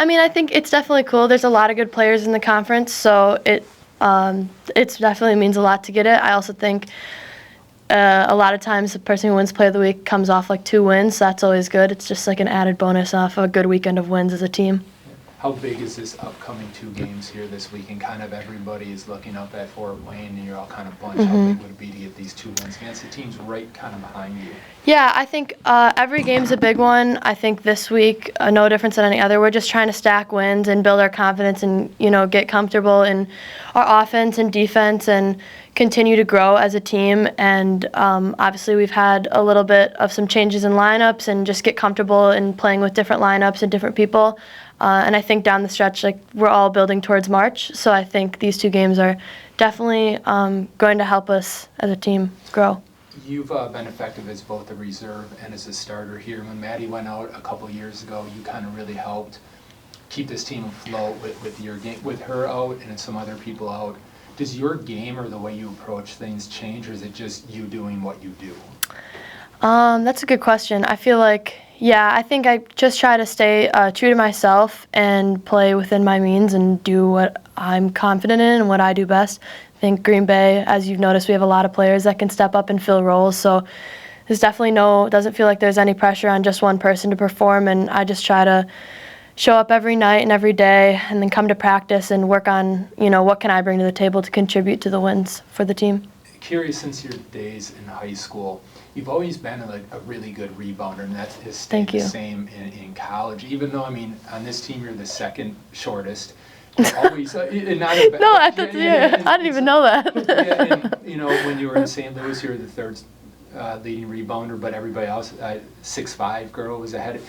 I mean, I think it's definitely cool. There's a lot of good players in the conference, so it's definitely means a lot to get it. I also think a lot of times the person who wins Player of the Week comes off like 2 wins, so that's always good. It's just like an added bonus off a good weekend of wins as a team. How big is this upcoming 2 games here this week? And kind of everybody is looking up at Fort Wayne, and you're all kind of bunched. How big would it be to get these 2 wins against the teams right kind of behind you? Yeah, I think every game's a big one. I think this week, no difference than any other. We're just trying to stack wins and build our confidence and, get comfortable in our offense and defense and continue to grow as a team. And obviously we've had a little bit of some changes in lineups and just get comfortable in playing with different lineups and different people. And I think down the stretch, we're all building towards March. So I think these 2 games are definitely going to help us as a team grow. You've been effective as both a reserve and as a starter here. When Maddie went out a couple years ago, you kind of really helped keep this team afloat with your game, with her out and some other people out. Does your game or the way you approach things change, or is it just you doing what you do? That's a good question. I feel like, I think I just try to stay true to myself and play within my means and do what I'm confident in and what I do best. I think Green Bay, as you've noticed, we have a lot of players that can step up and fill roles, so there's definitely doesn't feel like there's any pressure on just one person to perform, and I just try to show up every night and every day and then come to practice and work on, what can I bring to the table to contribute to the wins for the team. Curious, since your days in high school, you've always been a really good rebounder, and that has stayed the same in college. Even though, on this team you're the second shortest. Always, not no, I didn't even know that. And, when you were in St. Louis, you were the 3rd leading rebounder, but everybody else, 6'5" girl was ahead.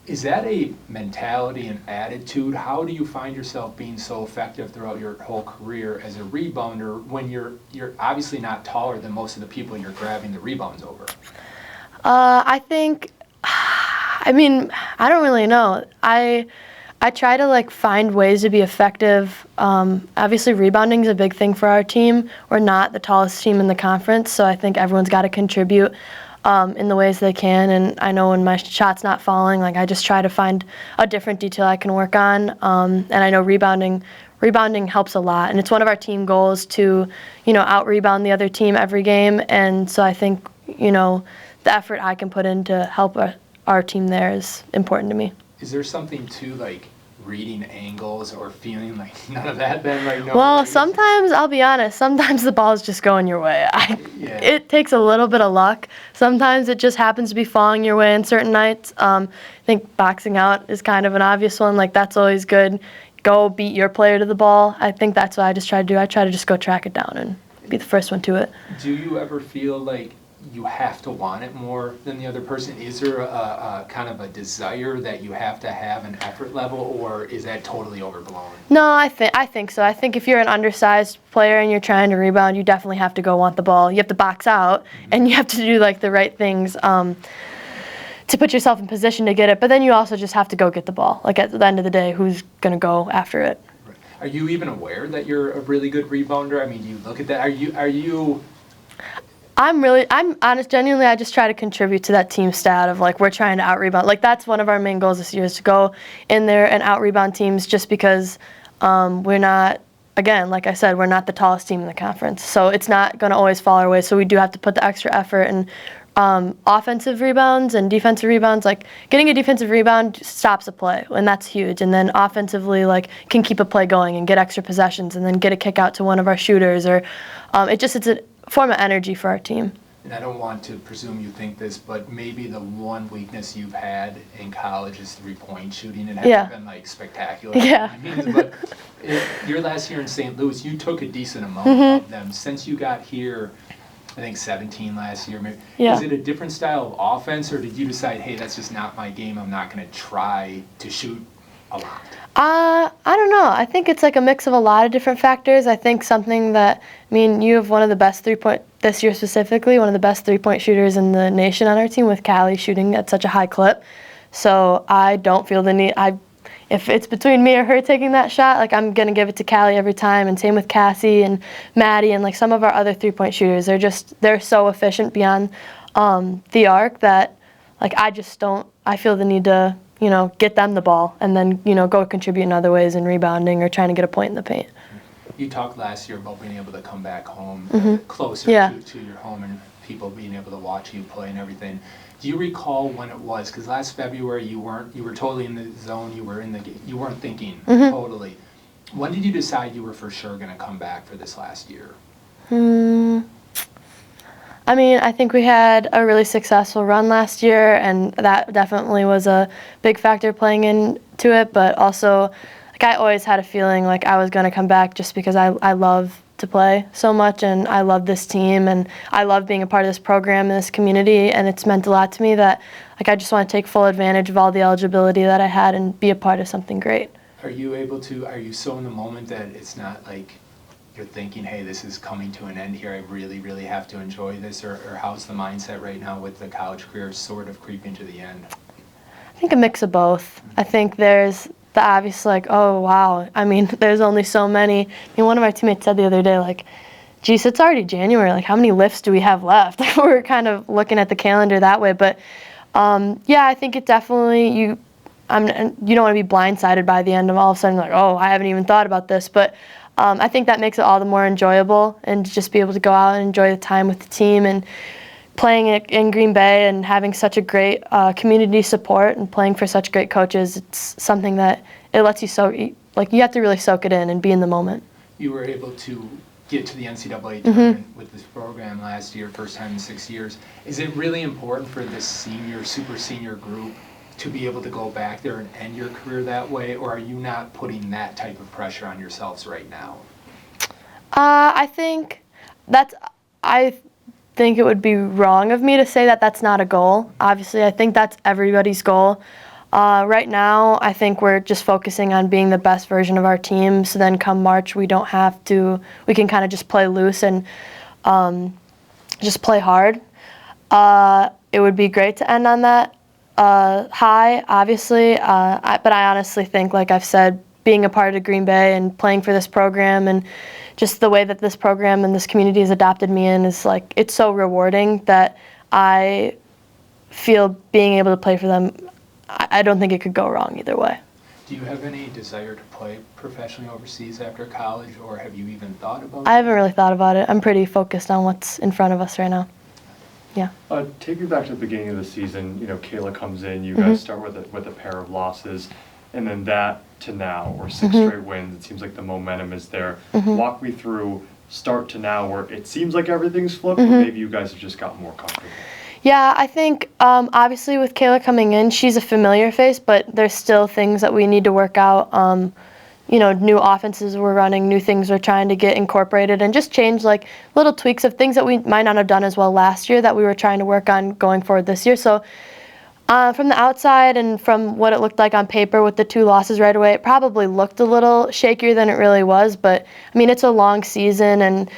Is that a mentality and attitude? How do you find yourself being so effective throughout your whole career as a rebounder when you're obviously not taller than most of the people you're grabbing the rebounds over? I think, I don't really know. I try to find ways to be effective. Obviously rebounding is a big thing for our team. We're not the tallest team in the conference, so I think everyone's got to contribute in the ways they can. And I know when my shot's not falling, I just try to find a different detail I can work on. And I know rebounding helps a lot, and it's one of our team goals to, out-rebound the other team every game. And so I think, the effort I can put in to help our team there is important to me. Is there something to reading angles or feeling like none of that then? Well, sometimes, I'll be honest, sometimes the ball's just going your way. It takes a little bit of luck. Sometimes it just happens to be falling your way on certain nights. I think boxing out is kind of an obvious one. That's always good. Go beat your player to the ball. I think that's what I just try to do. I try to just go track it down and be the first one to it. Do you ever feel like you have to want it more than the other person? Is there a kind of a desire that you have to have an effort level, or is that totally overblown? No, I think so. I think if you're an undersized player and you're trying to rebound, you definitely have to go want the ball. You have to box out, and you have to do the right things to put yourself in position to get it. But then you also just have to go get the ball. At the end of the day, who's going to go after it? Right. Are you even aware that you're a really good rebounder? Do you look at that? Are you I'm honest, genuinely, I just try to contribute to that team stat of we're trying to out-rebound. That's one of our main goals this year, is to go in there and out-rebound teams, just because we're not, again, like I said, we're not the tallest team in the conference. So it's not going to always fall our way. So we do have to put the extra effort in offensive rebounds and defensive rebounds. Getting a defensive rebound stops a play, and that's huge. And then offensively, can keep a play going and get extra possessions and then get a kick out to one of our shooters. Or it's a form of energy for our team. And I don't want to presume you think this, but maybe the one weakness you've had in college is three-point shooting. It hasn't been spectacular. Yeah. But your last year in St. Louis, you took a decent amount of them. Since you got here, I think 17 last year, maybe. Yeah. Is it a different style of offense, or did you decide, hey, that's just not my game, I'm not going to try to shoot a lot? I don't know. I think it's a mix of a lot of different factors. I think something that, you have one of the best this year specifically, one of the best three-point shooters in the nation on our team, with Callie shooting at such a high clip. So I don't feel the need, if it's between me or her taking that shot, I'm going to give it to Callie every time, and same with Cassie and Maddie and some of our other three-point shooters. They're so efficient beyond the arc that I feel the need to, get them the ball and then, go contribute in other ways in rebounding or trying to get a point in the paint. You talked last year about being able to come back home closer Yeah. to your home and people being able to watch you play and everything. Do you recall when it was? Because last February you were totally in the zone. You weren't thinking totally. When did you decide you were for sure going to come back for this last year? I mean, I think we had a really successful run last year, and that definitely was a big factor playing into it. But also, I always had a feeling like I was going to come back just because I love to play so much, and I love this team, and I love being a part of this program and this community, and it's meant a lot to me that I just want to take full advantage of all the eligibility that I had and be a part of something great. Are you so in the moment that it's not like you're thinking, hey, this is coming to an end here, I really, really have to enjoy this, or how's the mindset right now with the college career sort of creeping to the end? I think a mix of both. I think there's the obvious, oh, wow. I mean, there's only so many. One of our teammates said the other day, geez, it's already January. How many lifts do we have left? We're kind of looking at the calendar that way. But, yeah, I think it definitely, you don't want to be blindsided by the end of all of a sudden, oh, I haven't even thought about this. But I think that makes it all the more enjoyable, and just be able to go out and enjoy the time with the team and playing in Green Bay and having such a great community support and playing for such great coaches. It's something that it lets you you have to really soak it in and be in the moment. You were able to get to the NCAA tournament with this program last year, first time in 6 years. Is it really important for this super senior group to be able to go back there and end your career that way, or are you not putting that type of pressure on yourselves right now? I think it would be wrong of me to say that that's not a goal. Obviously, I think that's everybody's goal. Right now, I think we're just focusing on being the best version of our team, so then come March, we can kind of just play loose and just play hard. It would be great to end on that high, obviously, but I honestly think, like I've said, being a part of Green Bay and playing for this program and just the way that this program and this community has adopted me in is it's so rewarding that I feel being able to play for them, I don't think it could go wrong either way. Do you have any desire to play professionally overseas after college, or have you even thought about it? I haven't really thought about it. I'm pretty focused on what's in front of us right now. Yeah. Take me back to the beginning of the season. Kayla comes in. You guys start with a pair of losses, and then that to now, or 6 straight wins. It seems like the momentum is there. Walk me through start to now, where it seems like everything's flipped, but maybe you guys have just gotten more comfortable. Yeah, I think obviously with Kayla coming in, she's a familiar face, but there's still things that we need to work out. New offenses we're running, new things we're trying to get incorporated, and just change little tweaks of things that we might not have done as well last year that we were trying to work on going forward this year. So from the outside and from what it looked like on paper with the 2 losses right away, it probably looked a little shakier than it really was. But I mean, it's a long season, and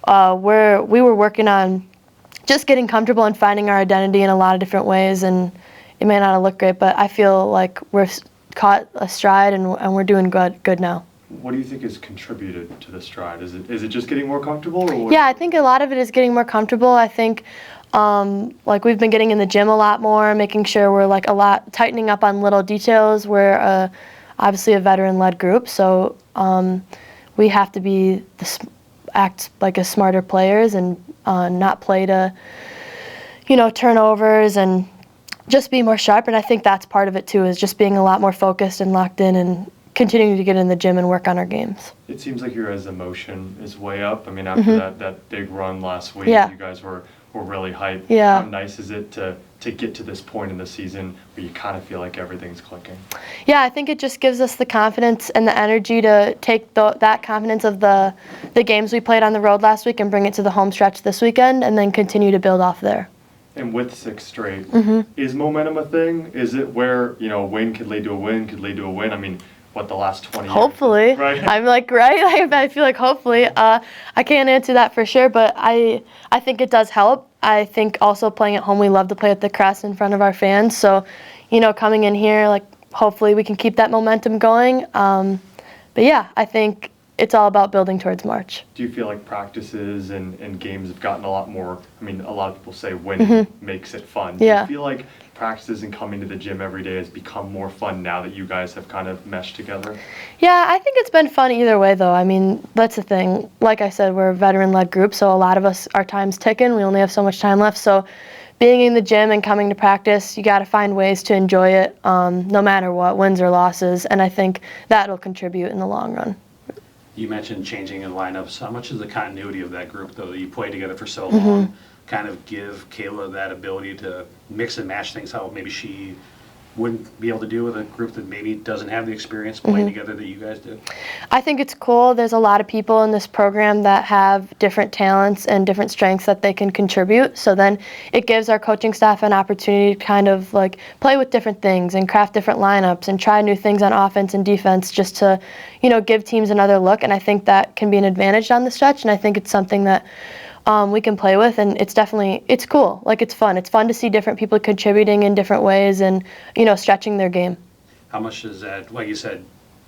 we were working on just getting comfortable and finding our identity in a lot of different ways. And it may not have looked great, but I feel like we're caught a stride and we're doing good now. What do you think has contributed to the stride? Is it just getting more comfortable, or what? Yeah, I think a lot of it is getting more comfortable. I think we've been getting in the gym a lot more, making sure we're tightening up on little details. We're obviously a veteran-led group, so we have to act like as smarter players and not play to turnovers and just be more sharp. And I think that's part of it too, is just being a lot more focused and locked in and continuing to get in the gym and work on our games. It seems like your emotion is way up. I mean, after that big run last week, Yeah. you guys were really hyped. Yeah. How nice is it to get to this point in the season where you kind of feel like everything's clicking? Yeah, I think it just gives us the confidence and the energy to take that confidence of the games we played on the road last week and bring it to the home stretch this weekend, and then continue to build off there. And with 6 straight, is momentum a thing? Is it where, a win could lead to a win, could lead to a win? I mean, the last 20 years? Hopefully. Right? I'm right? I feel like hopefully. I can't answer that for sure, but I think it does help. I think also playing at home, we love to play at the Crest in front of our fans. So, coming in here, hopefully we can keep that momentum going. But yeah, I think it's all about building towards March. Do you feel like practices and games have gotten a lot more? I mean, a lot of people say winning makes it fun. Do Yeah. you feel like practices and coming to the gym every day has become more fun now that you guys have kind of meshed together? Yeah, I think it's been fun either way, though. I mean, that's the thing. Like I said, we're a veteran-led group, so a lot of us, our time's ticking. We only have so much time left. So being in the gym and coming to practice, you got to find ways to enjoy it, no matter what, wins or losses. And I think that'll contribute in the long run. You mentioned changing in lineups. How much is the continuity of that group, though? You played together for so long, kind of give Kayla that ability to mix and match things how maybe she wouldn't be able to do with a group that maybe doesn't have the experience playing together that you guys do? I think it's cool. There's a lot of people in this program that have different talents and different strengths that they can contribute. So then it gives our coaching staff an opportunity to kind of like play with different things and craft different lineups and try new things on offense and defense just to, you know, give teams another look. And I think that can be an advantage on the stretch. And I think it's something that we can play with, and it's cool. Like, it's fun. It's fun to see different people contributing in different ways and, you know, stretching their game. How much does that, like you said,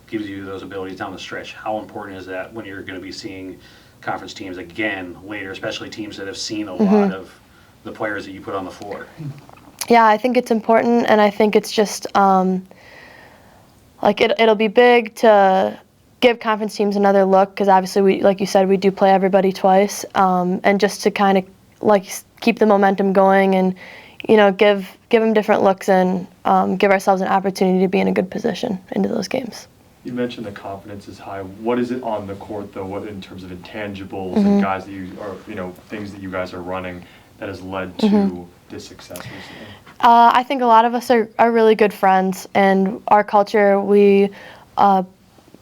gives you those abilities down the stretch? How important is that when you're going to be seeing conference teams again later, especially teams that have seen a lot of the players that you put on the floor? Yeah, I think it's important, and I think it's just like it'll be big to give conference teams another look, because obviously, we, like you said, we do play everybody twice, and just to kind of like keep the momentum going and, you know, give them different looks and give ourselves an opportunity to be in a good position into those games. You mentioned the confidence is high. What is it on the court, though, what in terms of intangibles and guys that you are, you know, things that you guys are running that has led to this success recently? I think a lot of us are really good friends, and our culture,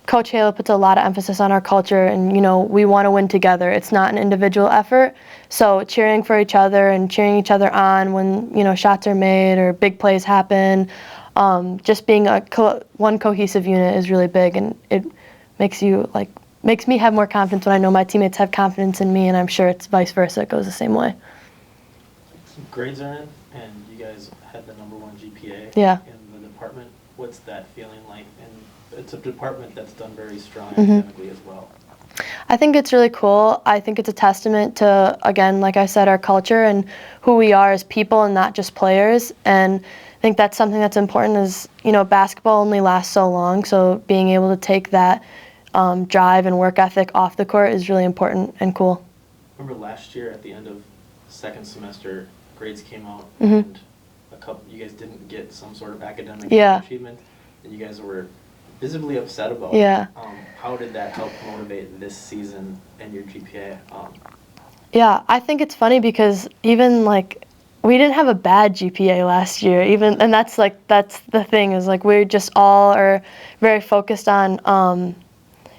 Coach Halo puts a lot of emphasis on our culture, and, you know, we want to win together. It's not an individual effort. So cheering for each other and cheering each other on when, you know, shots are made or big plays happen, just being one cohesive unit is really big, and it makes me have more confidence when I know my teammates have confidence in me, and I'm sure it's vice versa. It goes the same way. Some grades are in, and you guys had the #1 GPA in the department. What's that feeling like? And it's a department that's done very strong academically as well. I think it's really cool. I think it's a testament to, again, like I said, our culture and who we are as people and not just players. And I think that's something that's important is, you know, basketball only lasts so long, so being able to take that drive and work ethic off the court is really important and cool. Remember last year at the end of second semester, grades came out and you guys didn't get some sort of academic achievement, and you guys were visibly upset about it. How did that help motivate this season and your GPA? Yeah, I think it's funny because even like we didn't have a bad GPA last year, and that's the thing is like we just all are very focused on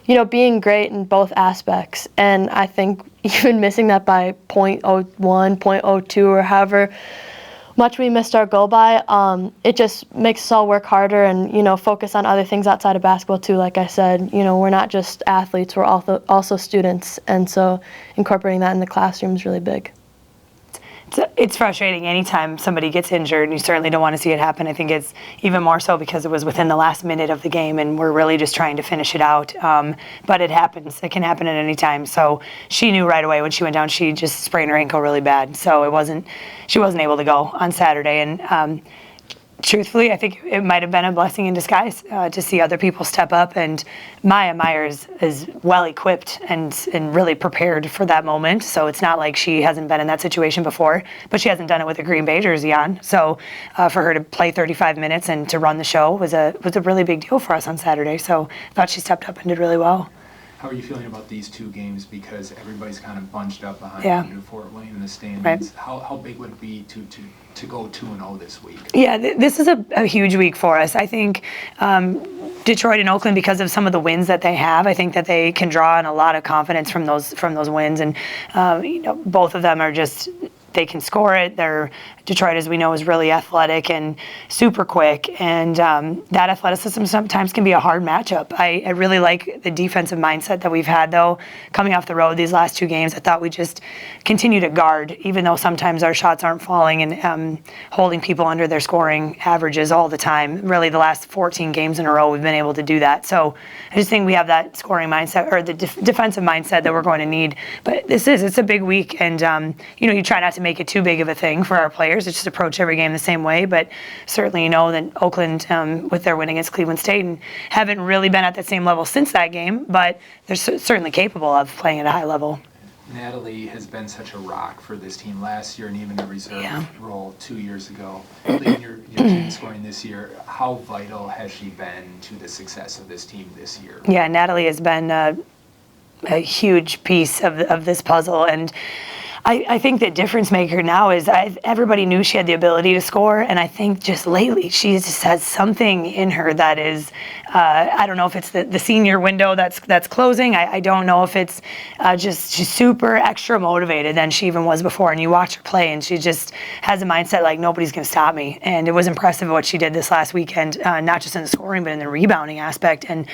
you know, being great in both aspects, and I think even missing that by 0.01, 0.02, or however much we missed our goal by, it just makes us all work harder and, you know, focus on other things outside of basketball too. Like I said, you know, we're not just athletes, we're also students, and so incorporating that in the classroom is really big. It's frustrating anytime somebody gets injured, and you certainly don't want to see it happen. I think it's even more so because it was within the last minute of the game, and we're really just trying to finish it out. But it happens. It can happen at any time. So she knew right away when she went down, she just sprained her ankle really bad. So she wasn't able to go on Saturday. And truthfully, I think it might have been a blessing in disguise to see other people step up. And Maya Myers is well equipped and really prepared for that moment. So it's not like she hasn't been in that situation before, but she hasn't done it with a Green Bay jersey on. So for her to play 35 minutes and to run the show was a really big deal for us on Saturday. So I thought she stepped up and did really well. How are you feeling about these two games? Because everybody's kind of bunched up behind you, Fort Wayne in the standings. Right. How big would it be to go 2-0 this week? Yeah, this is a huge week for us. I think Detroit and Oakland, because of some of the wins that they have, I think that they can draw on a lot of confidence from those wins. And you know, both of them are just, they can score it. Detroit, as we know, is really athletic and super quick, and that athleticism sometimes can be a hard matchup. I really like the defensive mindset that we've had, though, coming off the road these last two games. I thought we just continue to guard, even though sometimes our shots aren't falling, and holding people under their scoring averages all the time. Really, the last 14 games in a row, we've been able to do that. So I just think we have that scoring mindset, or the defensive mindset that we're going to need. But it's a big week, and you know, you try not to make it too big of a thing for our players. players to just approach every game the same way. But certainly, that Oakland, with their win against Cleveland State, and haven't really been at that same level since that game, but they're certainly capable of playing at a high level. Natalie has been such a rock for this team last year and even the reserve role 2 years ago. Leading your team scoring this year, how vital has she been to the success of this team this year? Yeah, Natalie has been a huge piece of this puzzle, and I think the difference maker now is everybody knew she had the ability to score, and I think just lately she just has something in her that is, I don't know if it's the senior window that's closing. I don't know if it's just she's super extra motivated than she even was before. And you watch her play, and she just has a mindset like nobody's going to stop me. And it was impressive what she did this last weekend, not just in the scoring, but in the rebounding aspect. And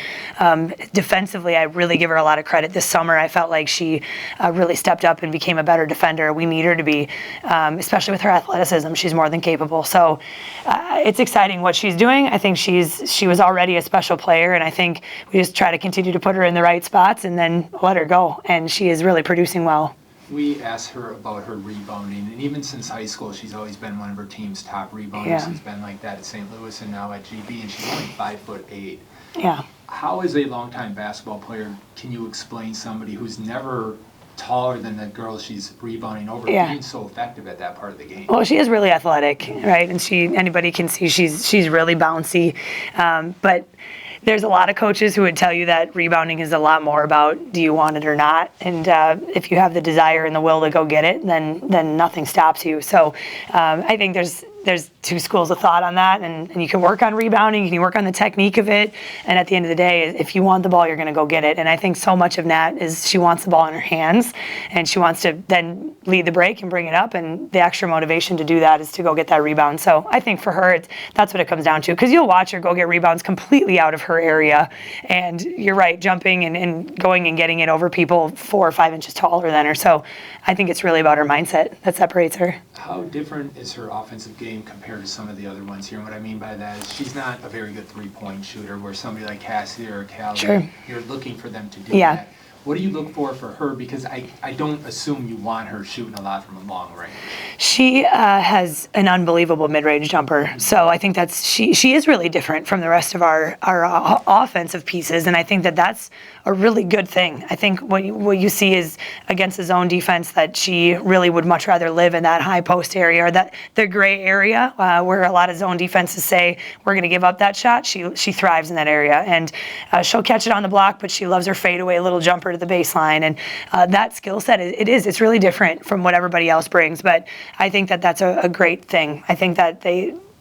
defensively, I really give her a lot of credit. This summer, I felt like she really stepped up and became a better defender. We need her to be, especially with her athleticism. She's more than capable. So it's exciting what she's doing. I think she was already a special player, and I think we just try to continue to put her in the right spots and then let her go. And she is really producing well. We asked her about her rebounding, and even since high school, she's always been one of her team's top rebounders. She's been like that at St. Louis and now at GB, and she's only 5'8". Yeah. How, as a longtime basketball player, can you explain somebody who's never taller than the girls she's rebounding over being so effective at that part of the game? Well, she is really athletic, right? And anybody can see she's really bouncy, but there's a lot of coaches who would tell you that rebounding is a lot more about do you want it or not, and if you have the desire and the will to go get it, then nothing stops you. So I think there's two schools of thought on that, and you can work on rebounding, you can work on the technique of it, and at the end of the day, if you want the ball, you're going to go get it. And I think so much of Nat is she wants the ball in her hands, and she wants to then lead the break and bring it up, and the extra motivation to do that is to go get that rebound. So I think for her, that's what it comes down to, because you'll watch her go get rebounds completely out of her area, and you're right, jumping and going and getting it over people 4 or 5 inches taller than her. So I think it's really about her mindset that separates her. How different is her offensive game compared to some of the other ones here? And what I mean by that is she's not a very good three-point shooter, where somebody like Cassie or Callie, you're looking for them to do that. What do you look for her? Because I don't assume you want her shooting a lot from a long range. She has an unbelievable mid-range jumper. So I think she is really different from the rest of our offensive pieces, and I think that's a really good thing. I think what you see is against the zone defense that she really would much rather live in that high post area, or the gray area where a lot of zone defenses say we're going to give up that shot. She thrives in that area, and she'll catch it on the block, but she loves her fadeaway little jumper to the baseline, and that skill set it's really different from what everybody else brings. But I think that's a great thing. I think that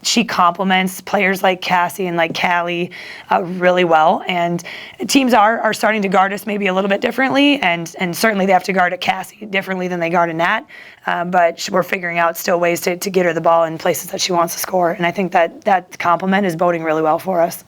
she complements players like Cassie and like Callie really well, and teams are starting to guard us maybe a little bit differently, and certainly they have to guard a Cassie differently than they guard a Nat, but we're figuring out still ways to get her the ball in places that she wants to score, and I think that complement is boding really well for us.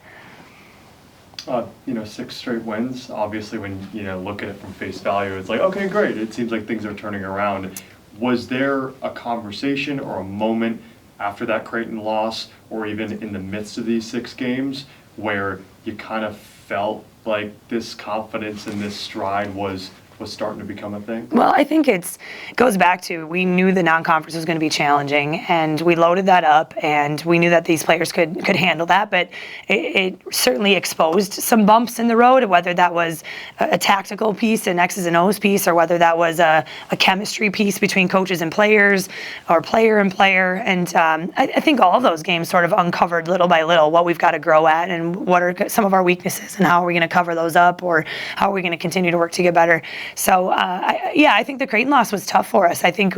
6 straight wins. Obviously, when look at it from face value, it's like, okay, great. It seems like things are turning around. Was there a conversation or a moment after that Creighton loss, or even in the midst of these 6 games, where you kind of felt like this confidence and this stride was starting to become a thing? Well, I think it goes back to we knew the non-conference was going to be challenging, and we loaded that up, and we knew that these players could handle that, but it certainly exposed some bumps in the road, whether that was a tactical piece, an X's and O's piece, or whether that was a chemistry piece between coaches and players, or player and player. And I think all of those games sort of uncovered little by little what we've got to grow at, and what are some of our weaknesses, and how are we going to cover those up, or how are we going to continue to work to get better. So, I think the Creighton loss was tough for us. I think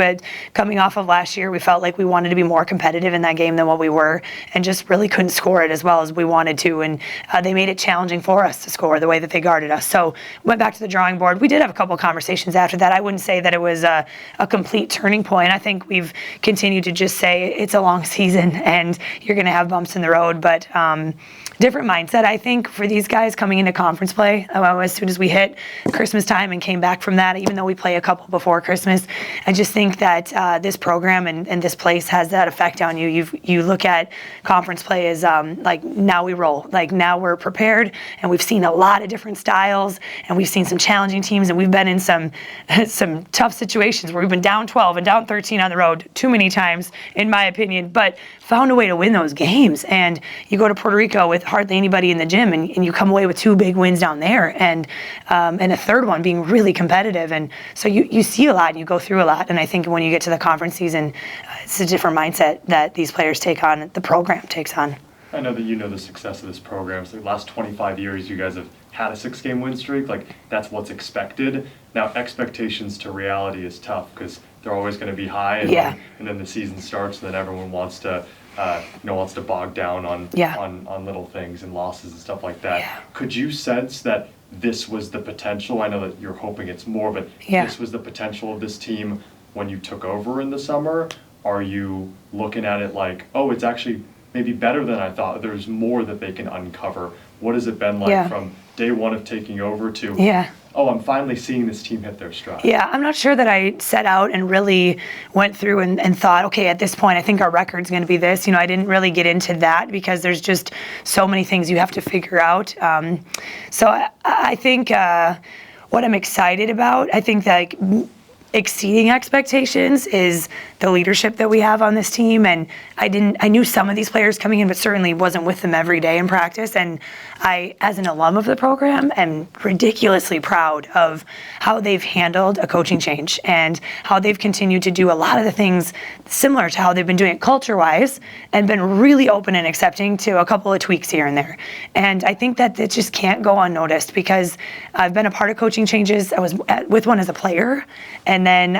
coming off of last year, we felt like we wanted to be more competitive in that game than what we were, and just really couldn't score it as well as we wanted to. And they made it challenging for us to score the way that they guarded us. So, went back to the drawing board. We did have a couple of conversations after that. I wouldn't say that it was a complete turning point. I think we've continued to just say it's a long season, and you're going to have bumps in the road, but different mindset, I think, for these guys coming into conference play. As soon as we hit Christmas time and came back from that, even though we play a couple before Christmas. I just think that this program and this place has that effect on you. You look at conference play as like, now we roll. Like, now we're prepared, and we've seen a lot of different styles, and we've seen some challenging teams, and we've been in some tough situations where we've been down 12 and down 13 on the road too many times, in my opinion, but found a way to win those games. And you go to Puerto Rico with hardly anybody in the gym, and you come away with 2 big wins down there, and a third one being really competitive. And so you see a lot, and you go through a lot. And I think when you get to the conference season, it's a different mindset that these players take on, the program takes on. I know that you know the success of this program. So the last 25 years, you guys have had a 6-game win streak. Like, that's what's expected. Now, expectations to reality is tough because they're always going to be high, and then the season starts, and then everyone wants to bog down on little things and losses and stuff like that. Yeah. Could you sense that this was the potential? I know that you're hoping it's more, but this was the potential of this team when you took over in the summer? Are you looking at it like, oh, it's actually maybe better than I thought? There's more that they can uncover. What has it been like from day one of taking over to, oh, I'm finally seeing this team hit their stride? Yeah, I'm not sure that I set out and really went through and thought, okay, at this point, I think our record's going to be this. I didn't really get into that because there's just so many things you have to figure out. So I think what I'm excited about, I think that exceeding expectations is the leadership that we have on this team. And I knew some of these players coming in, but certainly wasn't with them every day in practice. And I, as an alum of the program, am ridiculously proud of how they've handled a coaching change and how they've continued to do a lot of the things similar to how they've been doing it culture-wise, and been really open and accepting to a couple of tweaks here and there. And I think that it just can't go unnoticed because I've been a part of coaching changes. I was with one as a player, and then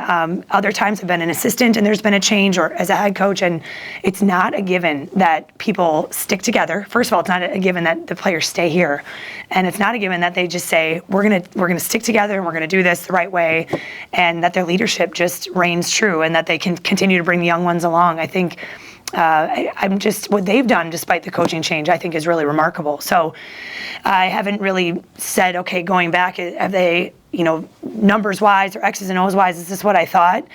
other times I've been an assistant and there's been a change, or as a head coach, and it's not a given that people stick together. First of all, it's not a given that the players stay here, and it's not a given that they just say we're gonna stick together and we're gonna do this the right way, and that their leadership just reigns true and that they can continue to bring the young ones along. I think I'm just, what they've done despite the coaching change, I think is really remarkable. So I haven't really said, okay, going back, have they, numbers wise or X's and O's wise, is this what I thought?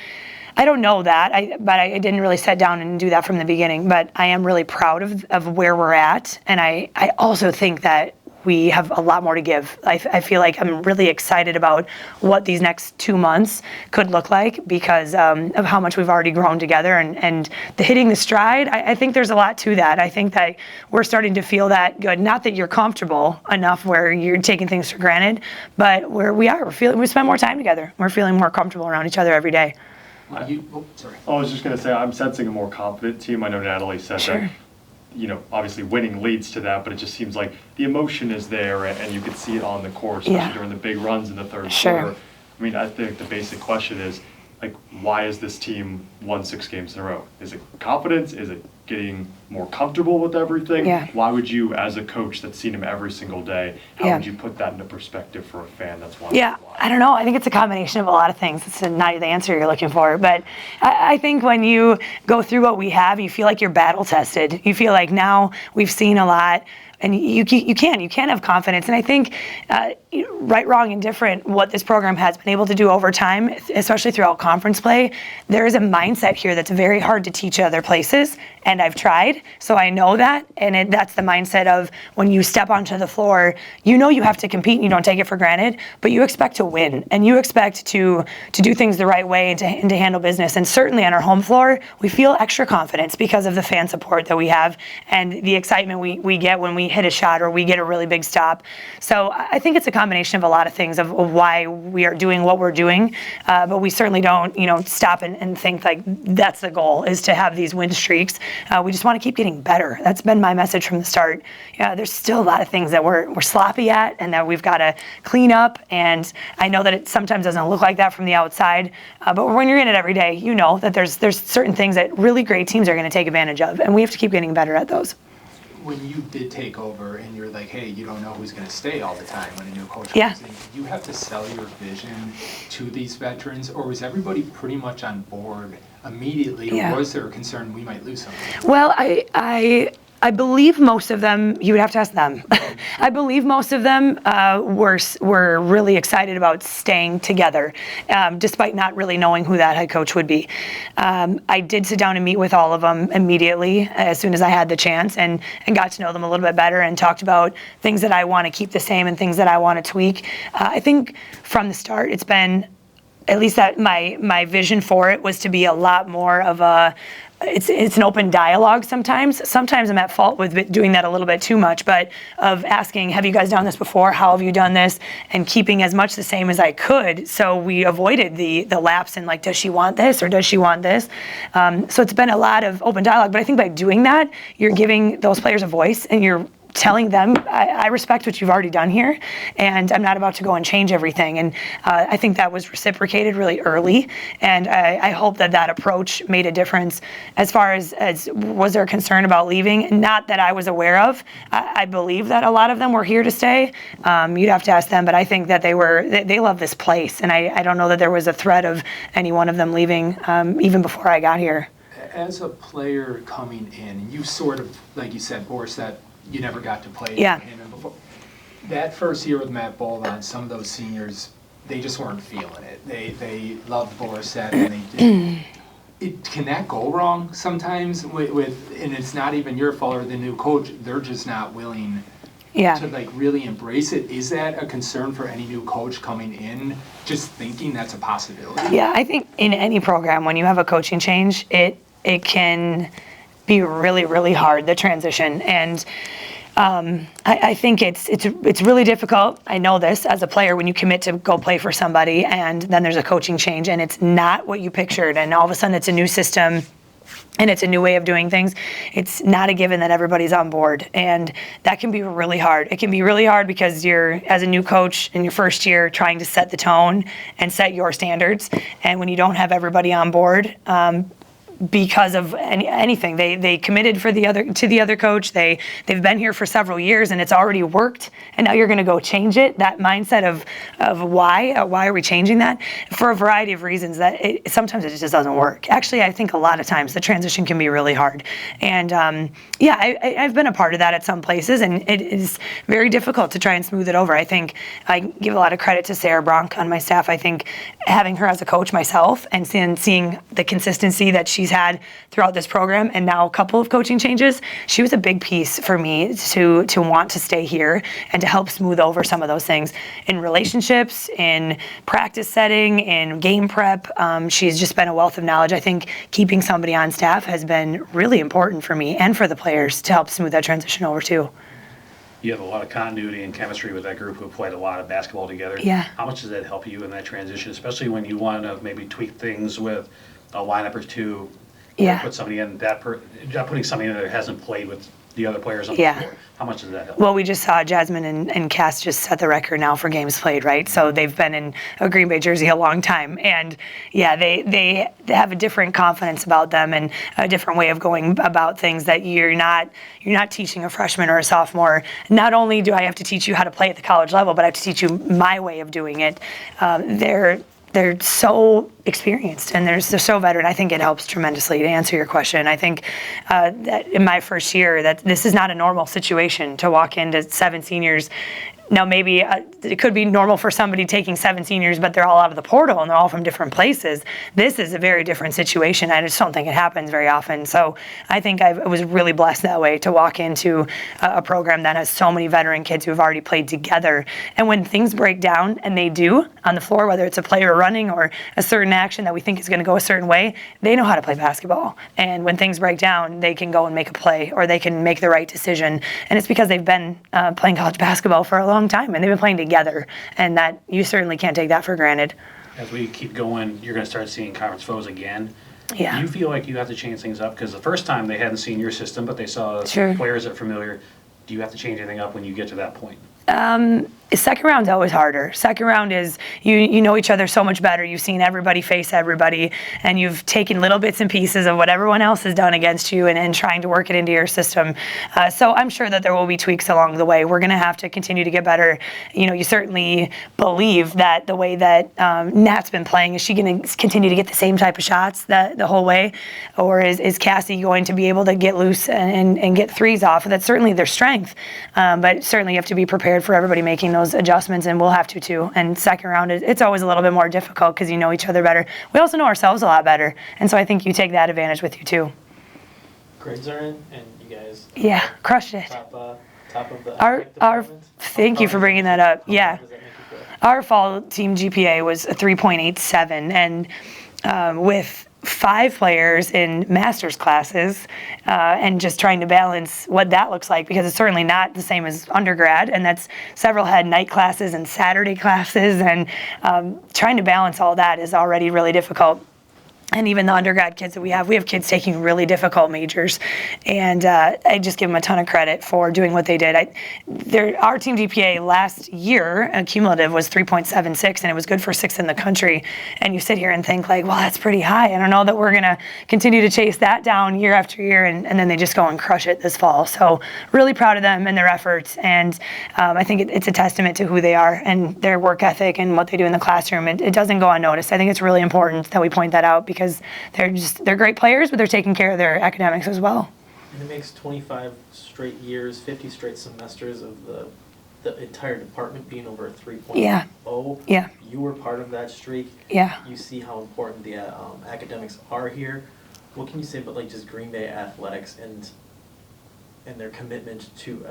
I don't know that, but I didn't really sit down and do that from the beginning. But I am really proud of where we're at, and I also think that we have a lot more to give. I feel like I'm really excited about what these next 2 months could look like because of how much we've already grown together, and the hitting the stride, I think there's a lot to that. I think that we're starting to feel that good. Not that you're comfortable enough where you're taking things for granted, but where we spend more time together. We're feeling more comfortable around each other every day. Sorry. I was just going to say, I'm sensing a more confident team. I know Natalie said that, obviously winning leads to that, but it just seems like the emotion is there, and you could see it on the court, especially during the big runs in the third quarter. I mean, I think the basic question is, like, why is this team won 6 games in a row? Is it confidence? Is it getting more comfortable with everything? Why would you, as a coach that's seen him every single day, how would you put that into perspective for a fan that's watching? I don't know. I think it's a combination of a lot of things. It's not the answer you're looking for, but I think when you go through what we have, you feel like you're battle tested. You feel like now we've seen a lot, and you can have confidence. And I think right, wrong, and different, what this program has been able to do over time, especially throughout conference play, there is a mindset here that's very hard to teach other places, and I've tried, so I know that, and that's the mindset of when you step onto the floor, you have to compete and you don't take it for granted, but you expect to win, and you expect to do things the right way and to handle business. And certainly on our home floor, we feel extra confidence because of the fan support that we have and the excitement we get when we hit a shot or we get a really big stop. So I think it's a combination of a lot of things of why we are doing what we're doing, but we certainly don't stop and think like that's the goal, is to have these win streaks. We just want to keep getting better. That's been my message from the start. There's still a lot of things that we're sloppy at and that we've got to clean up, and I know that it sometimes doesn't look like that from the outside, but when you're in it every day, you know that there's certain things that really great teams are going to take advantage of, and we have to keep getting better at those. When you did take over and you're like, hey, you don't know who's going to stay all the time when a new coach comes in, did you have to sell your vision to these veterans, or was everybody pretty much on board immediately, or was there a concern we might lose something? Well, I I believe most of them, you would have to ask them. I believe most of them were really excited about staying together, despite not really knowing who that head coach would be. I did sit down and meet with all of them immediately as soon as I had the chance, and got to know them a little bit better and talked about things that I want to keep the same and things that I want to tweak. I think from the start, it's been, at least that my vision for it was to be a lot more of a, it's an open dialogue sometimes. Sometimes I'm at fault with doing that a little bit too much, but of asking, have you guys done this before? How have you done this? And keeping as much the same as I could. So we avoided the lapse in like, does she want this or does she want this? So it's been a lot of open dialogue, but I think by doing that, you're giving those players a voice and you're telling them, I respect what you've already done here, and I'm not about to go and change everything. And I think that was reciprocated really early, and I hope that approach made a difference. As far as was there concern about leaving? Not that I was aware of. I believe that a lot of them were here to stay. You'd have to ask them, but I think that they love this place, and I don't know that there was a threat of any one of them leaving even before I got here. As a player coming in, you sort of, like you said, Boris, that you never got to play Yeah. him. And before that first year with Matt Bolan, some of those seniors, they just weren't feeling it. They loved Borisette, and can that go wrong sometimes with and it's not even your fault or the new coach, they're just not willing to like really embrace it. Is that a concern for any new coach coming in, just thinking that's a possibility? Yeah, I think in any program, when you have a coaching change, it can be really, really hard, the transition. And I think it's really difficult. I know this as a player when you commit to go play for somebody and then there's a coaching change and it's not what you pictured, and all of a sudden it's a new system and it's a new way of doing things. It's not a given that everybody's on board, and that can be really hard. It can be really hard because you're, as a new coach in your first year, trying to set the tone and set your standards, and when you don't have everybody on board, because of anything. They committed to the other coach. They've been here for several years and it's already worked, and now you're going to go change it. That mindset of why are we changing that? For a variety of reasons, that sometimes it just doesn't work. Actually, I think a lot of times the transition can be really hard. And I've been a part of that at some places, and it is very difficult to try and smooth it over. I think I give a lot of credit to Sarah Bronk on my staff. I think having her as a coach myself and seeing the consistency that she's had throughout this program, and now a couple of coaching changes, she was a big piece for me to want to stay here and to help smooth over some of those things in relationships, in practice setting, in game prep. She's just been a wealth of knowledge. I think keeping somebody on staff has been really important for me and for the players to help smooth that transition over too. You have a lot of continuity and chemistry with that group who played a lot of basketball together. Yeah. How much does that help you in that transition, especially when you want to maybe tweak things with a lineup or two? Yeah. Put somebody in putting somebody in that hasn't played with the other players on the floor. How much does that help? Well, we just saw Jasmine and Cass just set the record now for games played, right? So they've been in a Green Bay jersey a long time, and yeah, they have a different confidence about them and a different way of going about things that you're not teaching a freshman or a sophomore. Not only do I have to teach you how to play at the college level, but I have to teach you my way of doing it. They're so experienced and they're so veteran. I think it helps tremendously to answer your question. I think that in my first year, that this is not a normal situation to walk into 7 seniors. Now, maybe it could be normal for somebody taking 7 seniors, but they're all out of the portal and they're all from different places. This is a very different situation. I just don't think it happens very often. So I think I was really blessed that way to walk into a program that has so many veteran kids who have already played together. And when things break down, and they do on the floor, whether it's a player running or a certain action that we think is going to go a certain way, they know how to play basketball. And when things break down, they can go and make a play, or they can make the right decision. And it's because they've been playing college basketball for a long time, and they've been playing together, and that you certainly can't take that for granted. As we keep going, you're going to start seeing conference foes again. Yeah. Do you feel like you have to change things up? Because the first time they hadn't seen your system, but they saw Sure. players that are familiar. Do you have to change anything up when you get to that point? Second round's always harder. Second round is you know each other so much better. You've seen everybody face everybody, and you've taken little bits and pieces of what everyone else has done against you and trying to work it into your system. So I'm sure that there will be tweaks along the way. We're going to have to continue to get better. You certainly believe that the way that Nat's been playing, is she going to continue to get the same type of shots the whole way? Or is Cassie going to be able to get loose and get threes off? That's certainly their strength. But certainly you have to be prepared for everybody making those adjustments, and we'll have to too. And second round, it's always a little bit more difficult because you know each other better. We also know ourselves a lot better, and so I think you take that advantage with you too. Grades are in, and you guys crushed it. top of the Our department. thank you for bringing that up. Yeah, How does that make you feel? our fall team GPA was a 3.87, and with 5 players in master's classes, and just trying to balance what that looks like, because it's certainly not the same as undergrad, and that's several had night classes and Saturday classes, and trying to balance all that is already really difficult. And even the undergrad kids that we have kids taking really difficult majors, and I just give them a ton of credit for doing what they did. Our team GPA last year, cumulative, was 3.76, and it was good for 6th in the country. And you sit here and think like, well, that's pretty high. I don't know that we're gonna continue to chase that down year after year, and then they just go and crush it this fall. So really proud of them and their efforts, and I think it's a testament to who they are and their work ethic and what they do in the classroom. It doesn't go unnoticed. I think it's really important that we point that out, because they're great players, but they're taking care of their academics as well. And it makes 25 straight years, 50 straight semesters of the entire department being over a 3.0. Yeah. Yeah. You were part of that streak. Yeah. You see how important the academics are here. What can you say about like just Green Bay athletics and their commitment to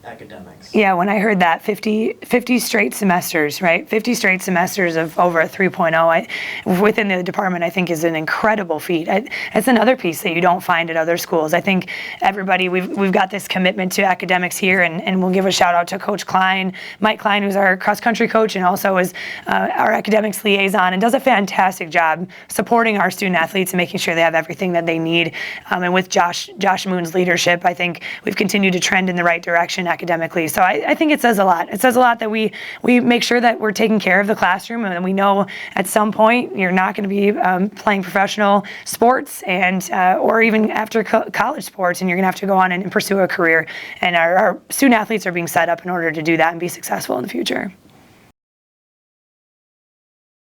academics? Yeah, when I heard that 50 straight semesters, right? 50 straight semesters of over a 3.0 within the department, I think is an incredible feat. It's another piece that you don't find at other schools. I think everybody, we've got this commitment to academics here, and we'll give a shout out to Coach Klein, Mike Klein, who's our cross country coach and also is our academics liaison, and does a fantastic job supporting our student athletes and making sure they have everything that they need. And with Josh Moon's leadership, I think we've continued to trend in the right direction academically. So I think it says a lot. It says a lot that we make sure that we're taking care of the classroom, and we know at some point you're not going to be playing professional sports and or even after college sports, and you're going to have to go on and pursue a career. And our student athletes are being set up in order to do that and be successful in the future.